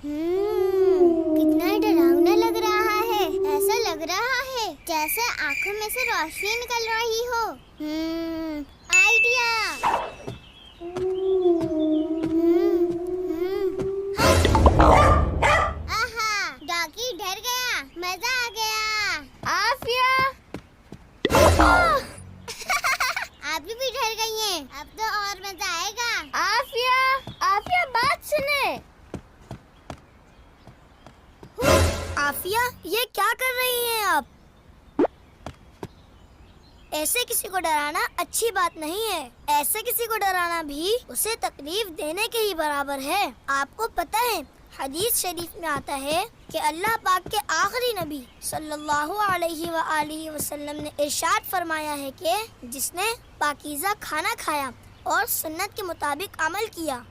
कितना डरावना लग रहा है। ऐसा लग रहा है जैसे आंखों में से रोशनी निकल रही हो। आइडिया। आहा, डॉगी डर गया। मजा आ गया। आफिया। आप भी डर गई हैं। अब तो और मजा आएगा। आफिया, आफिया बात सुने। आफिया, ये क्या कर रही हैं आप? ऐसे किसी को डराना अच्छी बात नहीं है। ऐसे किसी को डराना भी उसे तकलीफ देने के ही बराबर है। आपको पता है, हदीस शरीफ में आता है कि अल्लाह पाक के आखिरी नबी सल्लल्लाहु अलैहि वसल्लम ने इरशाद फरमाया है कि जिसने पाकीज़ा खाना खाया और सुन्नत के मुताबिक अमल किया